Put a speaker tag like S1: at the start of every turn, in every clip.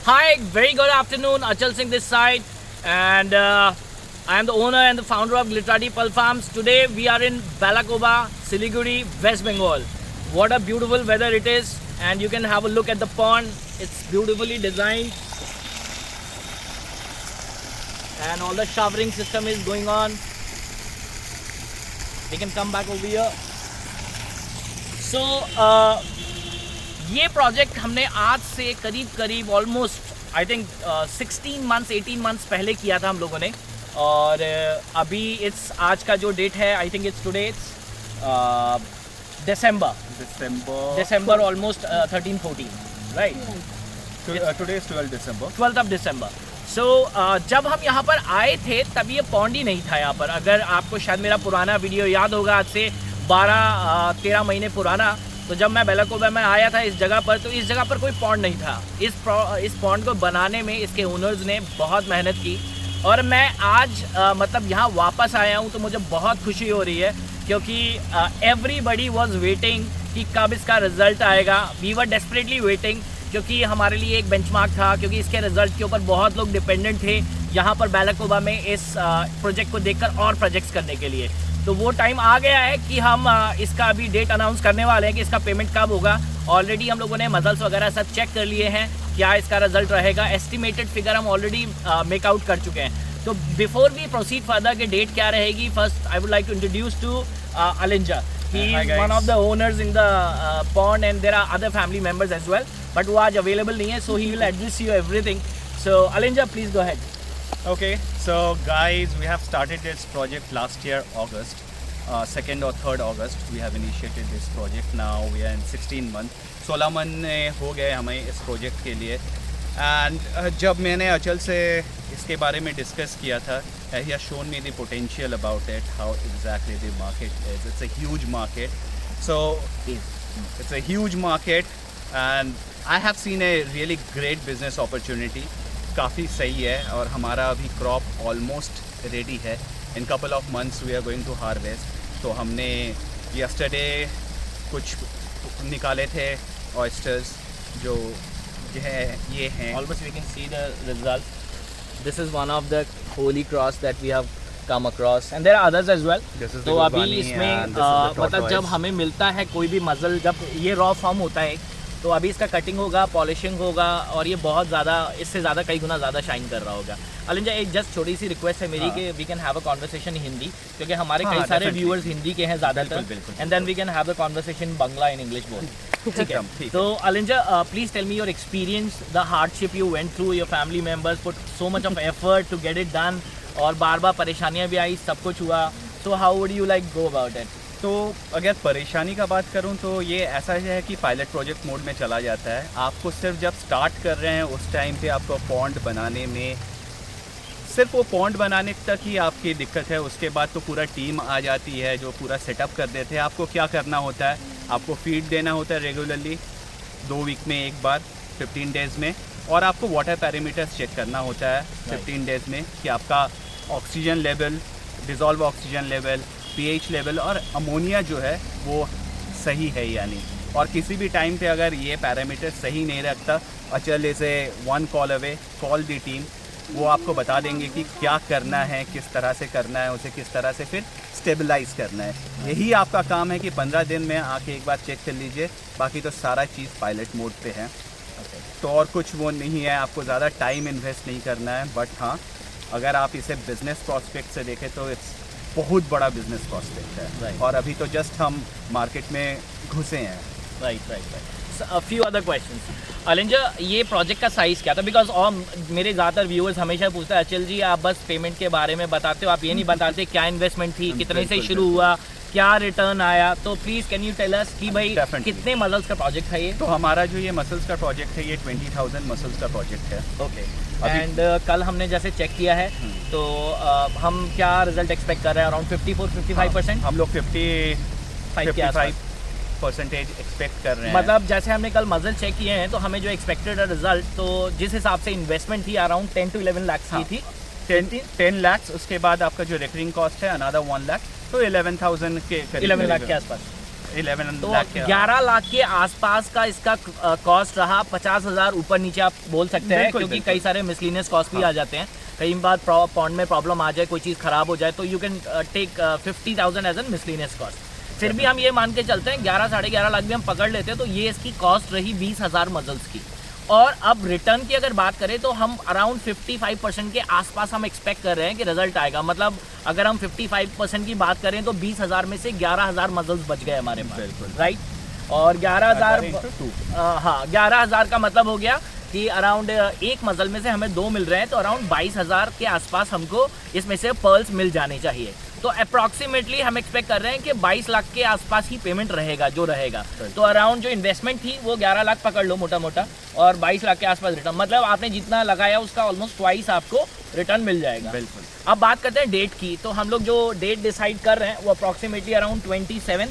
S1: Hi, very good afternoon. Achal Singh this side, and I am the owner and the founder of Glitterati Pulp Farms. Today we are in Balakoba, Siliguri, West Bengal. What a beautiful weather it is, and you can have a look at the pond. It's beautifully designed, and all the showering system is going on. We can come back over here. So ये project हमने आज से करीब almost I think 16 months 18 months पहले किया था हम लोगों ने, और अभी इट्स आज का जो डेट है, I think it's today, it's December almost 13-14, right?
S2: Today is
S1: 12th of December. सो जब हम यहाँ पर आए थे तब ये पॉन्ड ही नहीं था यहाँ पर. अगर आपको शायद मेरा पुराना वीडियो याद होगा, आज से 12-13 महीने पुराना, तो जब मैं बेलाकोबा में आया था इस जगह पर, तो इस जगह पर कोई पॉन्ड नहीं था. इस पॉन्ड को बनाने में इसके ओनर्स ने बहुत मेहनत की, और मैं आज मतलब यहाँ वापस आया हूँ तो मुझे बहुत खुशी हो रही है, क्योंकि एवरीबडी वॉज वेटिंग कि कब इसका रिजल्ट आएगा. वी वर डेस्परेटली वेटिंग, क्योंकि हमारे लिए एक बेंचमार्क था, क्योंकि इसके रिजल्ट के ऊपर बहुत लोग डिपेंडेंट थे यहाँ पर बेलाकोबा में इस प्रोजेक्ट को देखकर और प्रोजेक्ट्स करने के लिए. तो वो टाइम आ गया है कि हम इसका अभी डेट अनाउंस करने वाले हैं कि इसका पेमेंट कब होगा. ऑलरेडी हम लोगों ने मसल्स वगैरह सब चेक कर लिए हैं, क्या इसका रिजल्ट रहेगा. एस्टिमेटेड फिगर हम ऑलरेडी मेक आउट कर चुके हैं. तो बिफोर वी प्रोसीड फर्दर कि डेट क्या रहेगी, first I would like to introduce to Alinja. He is one of the owners in the pond, and there are other family members as well, but वो आज available नहीं है, so he will address you everything. So Alinja, please go ahead.
S2: Okay, so guys, we have started this project last year August, 2nd or 3rd August. We have initiated this project. Now we are in 16 months. 16 month हो गए हमें इस project के लिए. And जब मैंने अचल से इसके बारे में डिस्कस किया था, he has shown me the potential about it, how exactly the market is. It's a huge market. So it's a huge market, and I have seen a really great business opportunity. काफ़ी सही है, और हमारा अभी crop almost ready है. In couple of months we are going to harvest. तो हमने yesterday कुछ निकाले थे ऑयस्टर्स, जो ये हैं.
S1: Almost we can see the result. This is one of the holy cross that we have come across, and there are others as well. तो अभी इसमें मतलब जब हमें मिलता है कोई भी मसल, जब ये रॉ फॉर्म होता है, तो अभी इसका कटिंग होगा, पॉलिशिंग होगा, और ये बहुत ज़्यादा, इससे ज़्यादा कई गुना ज़्यादा शाइन कर रहा होगा. अलिंजा, एक जस्ट छोटी सी रिक्वेस्ट है मेरी कि we can have a conversation in Hindi, क्योंकि हमारे कई सारे व्यूअर्स हिंदी के हैं ज़्यादातर, and then we can have the conversation Bangla in English both. ठीक है. तो Alinja, please tell me your experience, the hardship you went through, your family members put so much of effort to get it done, और बार बार परेशानियाँ भी आई, सब कुछ हुआ. So how would you like go about it?
S2: तो अगर परेशानी का बात करूं तो ये ऐसा है कि पायलट प्रोजेक्ट मोड में चला जाता है. आपको सिर्फ जब स्टार्ट कर रहे हैं उस टाइम पे आपको पॉन्ड बनाने में, सिर्फ वो पॉन्ड बनाने तक ही आपकी दिक्कत है. उसके बाद तो पूरा टीम आ जाती है जो पूरा सेटअप कर देते हैं. आपको क्या करना होता है, आपको फीड देना होता है रेगुलरली 2 वीक में एक बार, 15 डेज़ में, और आपको वाटर पैरामीटर्स चेक करना होता है 15 डेज़ में कि आपका oxygen level, dissolve oxygen level, pH level और अमोनिया जो है वो सही है या नहीं. और किसी भी टाइम पे अगर ये पैरामीटर सही नहीं रखता, अचल इसे 1 कॉल अवे, कॉल दी टीम, वो आपको बता देंगे कि क्या करना है, किस तरह से करना है, उसे किस तरह से फिर स्टेबलाइज करना है. यही आपका काम है कि 15 दिन में आके एक बार चेक कर लीजिए. बाकी तो सारा चीज़ पायलट मोड पे है. तो और कुछ वो नहीं है, आपको ज़्यादा टाइम इन्वेस्ट नहीं करना है. बट हाँ, अगर आप इसे बिजनेस प्रॉस्पेक्ट से देखें तो इट्स बहुत बड़ा बिजनेस प्रॉस्पेक्ट है.
S1: Right.
S2: और अभी तो जस्ट हम मार्केट में घुसे हैं.
S1: Right. A few other questions. अलिंजा, ये प्रोजेक्ट का साइज़ क्या था? बिकॉज और मेरे ज़्यादातर व्यूअर्स हमेशा पूछते हैं, अचल जी आप बस पेमेंट के बारे में बताते हो, आप ये नहीं बताते क्या इन्वेस्टमेंट थी, कितने से शुरू हुआ, क्या रिटर्न आया. तो please can you tell us कि भाई कितने मसल्स का प्रोजेक्ट है ये?
S2: तो हमारा जो ये मसल्स का प्रोजेक्ट है, ये 20,000 मसल्स का प्रोजेक्ट है.
S1: ओके. एंड कल हमने जैसे चेक किया है, तो हम क्या रिजल्ट एक्सपेक्ट कर रहे हैं? अराउंड 54-55%.
S2: हम लोग 55% एक्सपेक्ट कर रहे हैं.
S1: मतलब जैसे हमने कल मजल चेक किए हैं, तो हमें जो एक्सपेक्टेड रिजल्ट, तो जिस हिसाब से इन्वेस्टमेंट थी अराउंड 10 to 11 लाख की थी.
S2: 10 लाख. उसके बाद आपका जो रिकरिंग कॉस्ट है अनदर 1 लाख, तो 11,000 के करीब,
S1: 11 लाख के आसपास.
S2: 11
S1: तो
S2: लाख के
S1: 11 लाख के आसपास का इसका कॉस्ट रहा। 50,000 ऊपर नीचे आप बोल सकते हैं,
S2: बिल्कुल,
S1: क्योंकि
S2: बिल्कुल।
S1: कई सारे मिसलिनियस कॉस्ट भी आ जाते हैं। कई बार पॉन्ड में प्रॉब्लम आ जाए, कोई चीज़ खराब हो जाए, तो you can take 50,000 as an miscellaneous cost. फिर भी हम ये मान के चलते हैं 11 साढ़े 11 लाख भी हम पकड़ लेते हैं, तो ये इसकी कॉस्ट रही 20,000 मजल्स की। और अब रिटर्न की अगर बात करें तो हम अराउंड 55% के आसपास हम एक्सपेक्ट कर रहे हैं कि रिजल्ट आएगा। मतलब अगर हम 55% की बात करें तो 20,000 में से 11,000 मजल्स बच गए हमारे पास,
S2: बिल्कुल।
S1: राइट। और 11,000
S2: 11,000
S1: हाँ 11,000 का मतलब हो गया कि अराउंड एक मजल में से हमें 2 मिल रहे हैं, तो अराउंड 22,000 के आसपास हमको इसमें से पर्ल्स मिल जाने चाहिए। तो अप्रॉक्सीमेटली हम एक्सपेक्ट कर रहे हैं कि 22 लाख के आसपास ही पेमेंट रहेगा जो रहेगा। तो अराउंड जो इन्वेस्टमेंट थी वो 11 लाख पकड़ लो मोटा मोटा, और 22 लाख के आसपास रिटर्न, मतलब आपने जितना लगाया उसका ऑलमोस्ट ट्वाइस आपको रिटर्न मिल जाएगा।
S2: बिल्कुल।
S1: अब बात करते हैं डेट की। तो हम लोग जो डेट डिसाइड कर रहे हैं वो अप्रॉक्सीमेटली अराउंड 27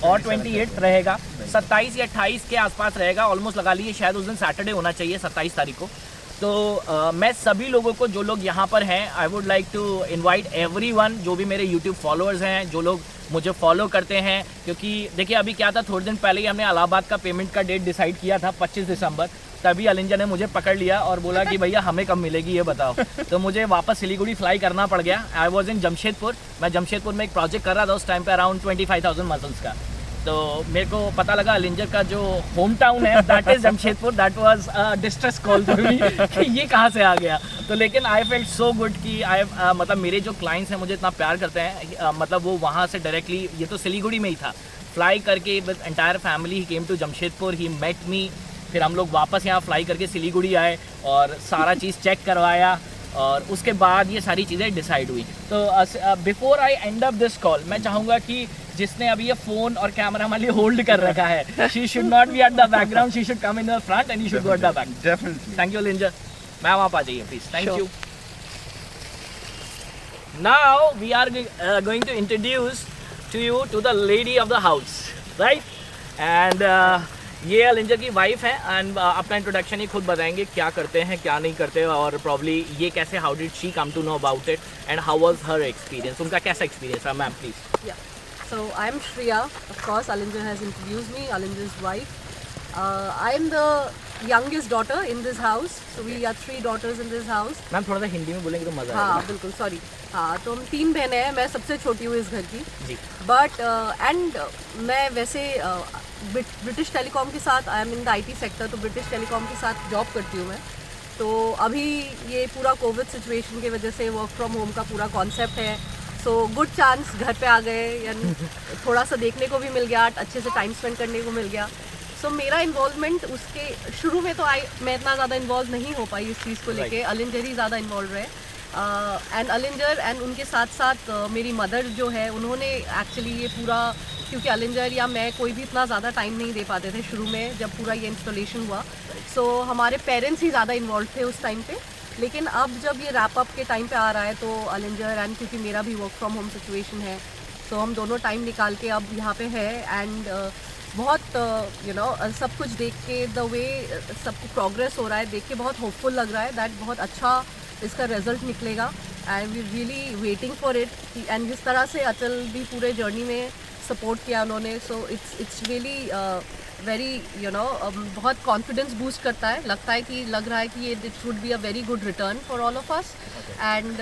S1: और 28 रहेगा, 27 या 28 के आसपास रहेगा। ऑलमोस्ट लगा लीजिए, शायद उस दिन सैटरडे होना चाहिए 27 तारीख को। तो मैं सभी लोगों को, जो लोग यहाँ पर हैं, I would like to invite everyone, जो भी मेरे यूट्यूब फॉलोअर्स हैं, जो लोग मुझे फॉलो करते हैं। क्योंकि देखिए अभी क्या था, थोड़े दिन पहले ही हमने इलाहाबाद का पेमेंट का डेट डिसाइड किया था 25 दिसंबर। तभी अलिंजा ने मुझे पकड़ लिया और बोला कि भैया हमें कब मिलेगी ये बताओ। तो मुझे वापस सिलीगुड़ी फ्लाई करना पड़ गया। I was in Jamshedpur. मैं जमशेदपुर में एक प्रोजेक्ट कर रहा था उस टाइम पे, अराउंड 25,000 मसल्स का। तो मेरे को पता लगा अलिंजर का जो होम टाउन है that is Jamshedpur. That was distress call for me कि ये कहाँ से आ गया। तो लेकिन आई फेल्ट सो गुड कि मतलब मेरे जो क्लाइंट्स हैं मुझे इतना प्यार करते हैं, मतलब वो वहाँ से डायरेक्टली, ये तो सिलीगुड़ी में ही था, फ्लाई करके with entire family he came to Jamshedpur, he met me. फिर हम लोग वापस यहाँ फ्लाई करके सिलीगुड़ी आए और सारा चीज़ चेक करवाया, और उसके बाद ये सारी चीज़ें डिसाइड हुई। तो before I and up this call, मैं चाहूँगा कि जिसने अभी ये फ़ोन और कैमरा हमारे लिए होल्ड कर रखा है, she should not be at the background, she should come in the front and you should go at the back.
S2: Definitely.
S1: Thank you Alinjar, ma'am आप आ जाइए please. Thank
S3: Sure.
S1: You. Now we are going to introduce to you to the lady of the house, right. And ये अलिंजर की wife है, and अपना introduction ही खुद बताएंगे, क्या करते हैं क्या नहीं करते, और प्रॉब्ली ये कैसे, how did she come to know about it, and how was her experience, उनका कैसा एक्सपीरियंस है। Ma'am please.
S3: Yeah. So I'm Shreya. Of course, Alinjar has introduced me. Alinjar's wife. I'm the youngest daughter in this house. So we are 3 daughters in this house.
S1: Ma'am थोड़ा सा हिंदी में बोलेंगे तो मजा
S3: हाँ
S1: आएगा।
S3: बिल्कुल, सॉरी। हाँ, तो हम 3 बहनें हैं, मैं सबसे छोटी हूँ इस घर की।
S1: जी।
S3: बट एंड मैं वैसे ब्रिटिश टेलीकॉम के साथ, I am in the IT sector, तो ब्रिटिश टेलीकॉम के साथ जॉब करती हूँ मैं। तो अभी ये पूरा कोविड सिचुएशन की वजह से वर्क फ्रॉम होम का पूरा कॉन्सेप्ट है। सो गुड चांस घर पे आ गए, यानी थोड़ा सा देखने को भी मिल गया, अच्छे से टाइम स्पेंड करने को मिल गया। सो मेरा इन्वॉल्वमेंट उसके शुरू में तो मैं इतना ज़्यादा इन्वॉल्व नहीं हो पाई इस चीज़ को लेके। अलिंजर ही ज़्यादा इन्वॉल्व रहे, एंड अलिंजर एंड उनके साथ साथ मेरी मदर जो है, उन्होंने एक्चुअली ये पूरा, क्योंकि अलिंजर या मैं कोई भी इतना ज़्यादा टाइम नहीं दे पाते थे शुरू में जब पूरा ये इंस्टॉलेशन हुआ। सो हमारे पेरेंट्स ही ज़्यादा इन्वॉल्व थे उस टाइम पे। लेकिन अब जब ये रैप अप के टाइम पे आ रहा है, तो अलिंजर एंड क्योंकि मेरा भी वर्क फ्रॉम होम सिचुएशन है, तो हम दोनों टाइम निकाल के अब यहाँ पे है। एंड बहुत सब कुछ देख के, द वे सब प्रोग्रेस हो रहा है देख के बहुत होपफुल लग रहा है दैट बहुत अच्छा इसका रिजल्ट निकलेगा। And we really waiting for it. And जिस तरह से अचल भी पूरे जर्नी में सपोर्ट किया उन्होंने, सो इट्स रियली वेरी बहुत कॉन्फिडेंस बूस्ट करता है। लगता है कि लग रहा है कि ये it would be a very good return for all of us. And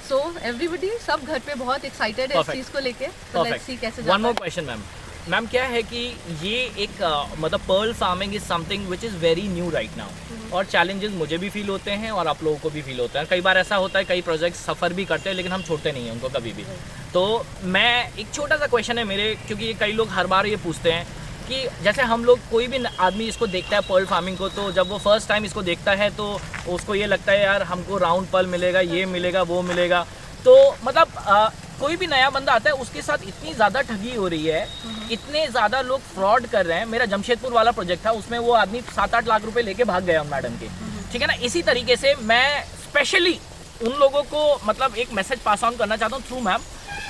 S3: so everybody, सब घर पे बहुत एक्साइटेड है इस चीज़ को लेके। तो लेट्स सी कैसे जाता है।
S1: One more question ma'am. Ma'am क्या है कि ये एक मतलब pearl farming is something which is very new right now, और चैलेंजेस मुझे भी फील होते हैं और आप लोगों को भी फील होता है। कई बार ऐसा होता है, कई प्रोजेक्ट सफ़र भी करते हैं, लेकिन हम छोड़ते नहीं हैं उनको कभी भी। तो मैं, एक छोटा सा क्वेश्चन है मेरे, क्योंकि कई लोग हर बार ये पूछते हैं कि जैसे हम लोग, कोई भी आदमी इसको देखता है पर्ल फार्मिंग को, तो जब वो फर्स्ट टाइम इसको देखता है तो उसको ये लगता है यार हमको राउंड पर्ल मिलेगा, ये मिलेगा, वो मिलेगा। तो मतलब कोई भी नया बंदा आता है उसके साथ इतनी ज़्यादा ठगी हो रही है, इतने ज़्यादा लोग फ्रॉड कर रहे हैं। मेरा जमशेदपुर वाला प्रोजेक्ट था, उसमें वो आदमी 7-8 लाख रुपए लेके भाग गया मैडम के, ठीक है ना। इसी तरीके से मैं स्पेशली उन लोगों को मतलब एक मैसेज पास ऑन करना चाहता हूँ थ्रू मैम,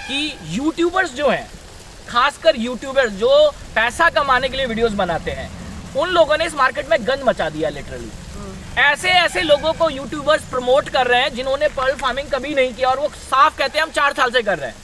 S1: कि यूट्यूबर्स जो हैं, खासकर यूट्यूबर्स जो पैसा कमाने के लिए वीडियोस बनाते हैं, उन लोगों ने इस मार्केट में गंद मचा दिया लिटरली। ऐसे ऐसे लोगों को यूट्यूबर्स प्रमोट कर रहे हैं जिन्होंने पर्ल फार्मिंग कभी नहीं किया और वो साफ कहते हैं हम 4 साल से कर रहे हैं।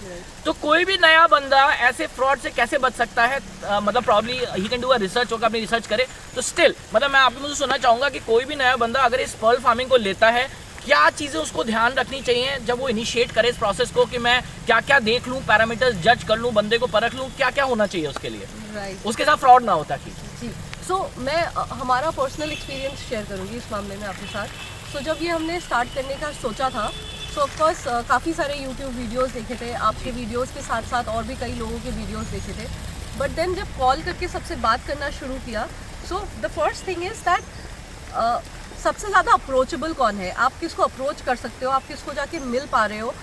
S1: तो कोई भी नया बंदा ऐसे फ्रॉड से कैसे बच सकता है? मतलब probably he can do a research, होकर अपनी रिसर्च करे। तो स्टिल मतलब मैं आपके मुझे सुनना चाहूँगा कि कोई भी नया बंदा अगर इस पर्ल फार्मिंग को लेता है, क्या चीज़ें उसको ध्यान रखनी चाहिए जब वो इनिशिएट करे इस प्रोसेस को, कि मैं क्या क्या देख लूँ, पैरामीटर्स जज कर लूँ, बंदे को परख लूँ, क्या क्या होना चाहिए उसके लिए,
S3: राइट।
S1: उसके साथ फ्रॉड ना होता कि
S3: जी, सो मैं हमारा पर्सनल एक्सपीरियंस शेयर करूँगी इस मामले में आपके साथ। सो जब ये हमने स्टार्ट करने का सोचा था, सो ऑफकोर्स काफ़ी सारे यूट्यूब वीडियोस देखे थे, आपके वीडियोस के साथ साथ और भी कई लोगों के वीडियोस देखे थे। बट देन जब कॉल करके सबसे बात करना शुरू किया, so the first thing is that सबसे ज़्यादा अप्रोचेबल कौन है, आप किसको अप्रोच कर सकते हो, आप किसको जाके मिल पा रहे हो।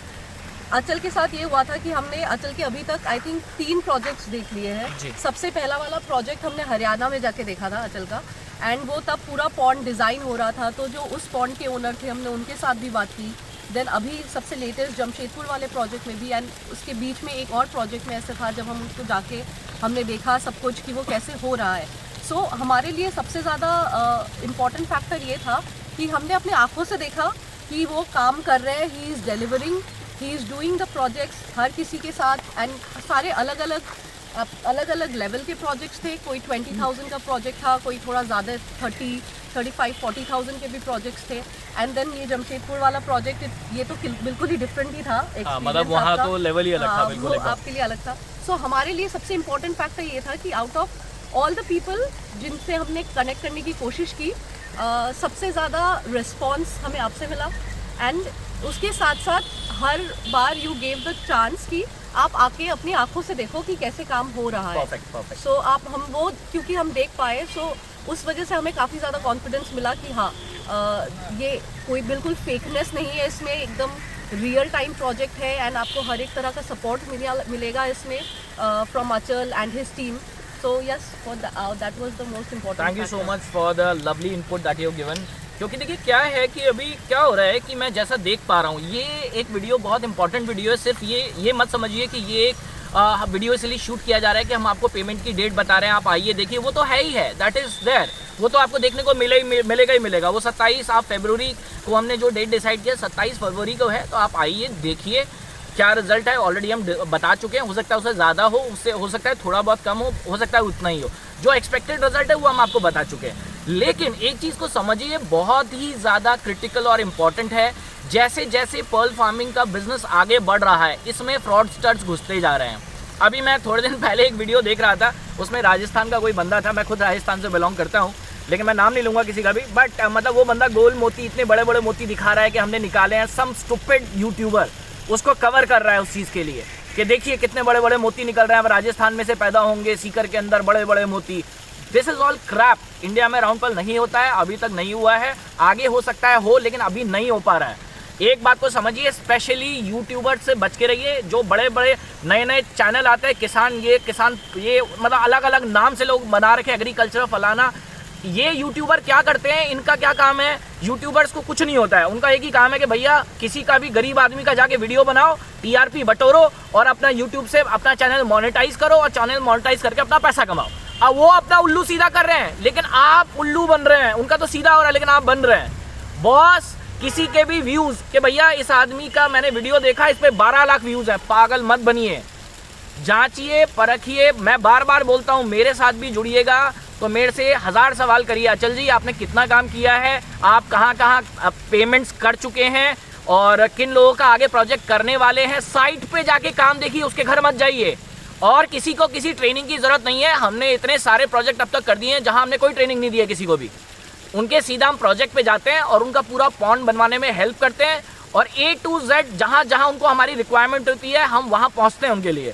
S3: अचल के साथ ये हुआ था कि हमने अचल के अभी तक आई थिंक 3 प्रोजेक्ट्स देख लिए हैं। सबसे पहला वाला प्रोजेक्ट हमने हरियाणा में जाके देखा था अचल का, एंड वो तब पूरा पॉन्ड डिज़ाइन हो रहा था, तो जो उस पॉन्ड के ओनर थे हमने उनके साथ भी बात की। देन अभी सबसे लेटेस्ट जमशेदपुर वाले प्रोजेक्ट में भी, एंड उसके बीच में एक और प्रोजेक्ट में ऐसे था जब हम उसको जाके हमने देखा सब कुछ कि वो कैसे हो रहा है। सो हमारे लिए सबसे ज़्यादा इम्पॉर्टेंट फैक्टर ये था कि हमने अपनी आँखों से देखा कि वो काम कर रहे हैं, he is delivering, he is doing the projects हर किसी के साथ, एंड सारे अलग अलग लेवल के प्रोजेक्ट्स थे। कोई 20,000 का प्रोजेक्ट था, कोई थोड़ा ज़्यादा 30, 35, 40,000 के भी प्रोजेक्ट्स थे। एंड देन ये जमशेदपुर वाला प्रोजेक्ट ये तो बिल्कुल ही डिफरेंट ही था।
S1: मतलब वहाँ तो लेवल ही अलग था, बिल्कुल
S3: आपके लिए अलग था। सो हमारे लिए सबसे इम्पोर्टेंट फैक्टर ये था कि out of all the people जिनसे हमने कनेक्ट करने की कोशिश की, सबसे ज़्यादा रिस्पॉन्स हमें आपसे मिला। एंड उसके साथ साथ हर बार यू गेव द चांस कि आप आके अपनी आंखों से देखो कि कैसे काम हो रहा है।
S1: परफेक्ट।
S3: सो आप हम वो क्योंकि हम देख पाए, सो उस वजह से हमें काफ़ी ज़्यादा कॉन्फिडेंस मिला कि हाँ ये कोई बिल्कुल फेकनेस नहीं है, इसमें एकदम रियल टाइम प्रोजेक्ट है, एंड आपको हर एक तरह का सपोर्ट मिलेगा इसमें फ्रॉम अचल and his team. So yes, that was the most important.
S1: Thank you so much for the lovely input that you have given. क्योंकि देखिए क्या है कि अभी क्या हो रहा है कि मैं जैसा देख पा रहा हूँ, ये एक वीडियो बहुत इंपॉर्टेंट वीडियो है। सिर्फ ये मत समझिए कि ये एक वीडियो इसलिए शूट किया जा रहा है कि हम आपको पेमेंट की डेट बता रहे हैं, आप आइए देखिए, वो तो है ही है, दैट इज़ देयर, वो तो आपको देखने को मिलेगा ही मिलेगा। वो 27 फरवरी को हमने जो डेट डिसाइड किया 27 फरवरी को है, तो आप आइए देखिए क्या रिजल्ट है। ऑलरेडी हम बता चुके हैं, हो सकता है उससे ज़्यादा हो, उससे हो सकता है थोड़ा बहुत कम हो सकता है उतना ही हो। जो एक्सपेक्टेड रिजल्ट है वो हम आपको बता चुके हैं। लेकिन एक चीज़ को समझिए, बहुत ही ज़्यादा क्रिटिकल और इम्पॉर्टेंट है, जैसे जैसे पर्ल फार्मिंग का बिजनेस आगे बढ़ रहा है, इसमें फ्रॉडस्टर्स घुसते जा रहे हैं। अभी मैं थोड़े दिन पहले एक वीडियो देख रहा था, उसमें राजस्थान का कोई बंदा था, मैं खुद राजस्थान से बिलोंग करता हूँ, लेकिन मैं नाम नहीं लूँगा किसी का भी, बट मतलब वो बंदा गोल मोती, इतने बड़े बड़े मोती दिखा रहा है कि हमने निकाले हैं। सम स्टूपिड यूट्यूबर उसको कवर कर रहा है उस चीज़ के लिए कि देखिए कितने बड़े बड़े मोती निकल रहे हैं, राजस्थान में से पैदा होंगे सीकर के अंदर बड़े बड़े मोती। This is all crap. India में राउंड पर्ल नहीं होता है, अभी तक नहीं हुआ है, आगे हो सकता है हो, लेकिन अभी नहीं हो पा रहा है। एक बात को समझिए, स्पेशली यूट्यूबर से बच के रहिए। जो बड़े बड़े नए चैनल आते हैं, किसान ये मतलब अलग अलग नाम से लोग बना रखे, एग्रीकल्चर फलाना, ये यूट्यूबर क्या करते हैं, इनका क्या काम है? यूट्यूबर्स को कुछ नहीं होता है, उनका एक ही काम है कि भैया किसी का भी गरीब आदमी का जाके वीडियो बनाओ, टीआरपी बटोरो और अपना यूट्यूब से अपना चैनल मोनेटाइज करो और चैनल मोनेटाइज करके अपना पैसा कमाओ। अब वो अपना उल्लू सीधा कर रहे हैं, लेकिन आप उल्लू बन रहे हैं। उनका तो सीधा हो रहा है, लेकिन आप बन रहे हैं बॉस। किसी के भी व्यूज कि भैया इस आदमी का मैंने वीडियो देखा, इस पे 12 लाख व्यूज है, पागल मत बनिए, जांचिए परखिए। मैं बार बार बोलता हूँ, मेरे साथ भी जुड़िएगा तो मेरे से 1000 सवाल करिए, अचल जी आपने कितना काम किया है, आप कहाँ कहाँ पेमेंट्स कर चुके हैं और किन लोगों का आगे प्रोजेक्ट करने वाले हैं। साइट पे जाके काम देखिए, उसके घर मत जाइए। और किसी को किसी ट्रेनिंग की ज़रूरत नहीं है। हमने इतने सारे प्रोजेक्ट अब तक कर दिए हैं जहाँ हमने कोई ट्रेनिंग नहीं दी है किसी को भी। उनके सीधा हम प्रोजेक्ट पे जाते हैं और उनका पूरा पॉन्ड बनवाने में हेल्प करते हैं, और A to Z जहाँ जहाँ उनको हमारी रिक्वायरमेंट होती है हम वहाँ पहुँचते हैं उनके लिए।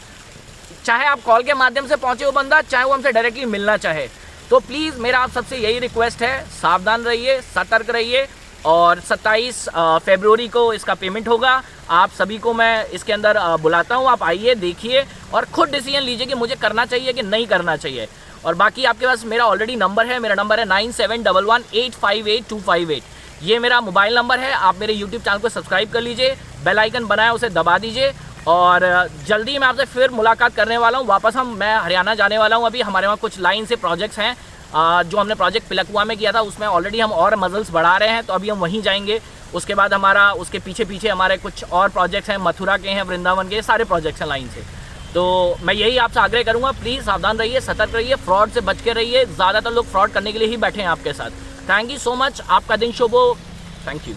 S1: चाहे आप कॉल के माध्यम से पहुँचे वो बंदा, चाहे वो हमसे डायरेक्टली मिलना चाहे। तो प्लीज़ मेरा आप सबसे यही रिक्वेस्ट है, सावधान रहिए, सतर्क रहिए। और 27 फरवरी को इसका पेमेंट होगा। आप सभी को मैं इसके अंदर बुलाता हूँ, आप आइए देखिए और खुद डिसीजन लीजिए कि मुझे करना चाहिए कि नहीं करना चाहिए। और बाकी आपके पास मेरा ऑलरेडी नंबर है, मेरा नंबर है 9711858258। ये मेरा मोबाइल नंबर है। आप मेरे यूट्यूब चैनल को सब्सक्राइब कर लीजिए, बेल आइकन बनाया उसे दबा दीजिए, और जल्दी मैं आपसे फिर मुलाकात करने वाला हूँ। वापस मैं हरियाणा जाने वाला हूँ। अभी हमारे वहाँ कुछ लाइन से प्रोजेक्ट्स हैं, जो हमने प्रोजेक्ट पिलकुआ में किया था उसमें ऑलरेडी हम और मजल्स बढ़ा रहे हैं, तो अभी हम वहीं जाएंगे। उसके बाद हमारा उसके पीछे पीछे हमारे कुछ और प्रोजेक्ट्स हैं, मथुरा के हैं, वृंदावन के, सारे प्रोजेक्ट्स हैं लाइन से। तो मैं यही आपसे आग्रह करूँगा, प्लीज़ सावधान रहिए, सतर्क रहिए, फ्रॉड से बच के रहिए। ज़्यादातर लोग फ्रॉड करने के लिए ही बैठे हैं आपके साथ। थैंक यू सो मच, आपका दिन शुभ हो। Thank you.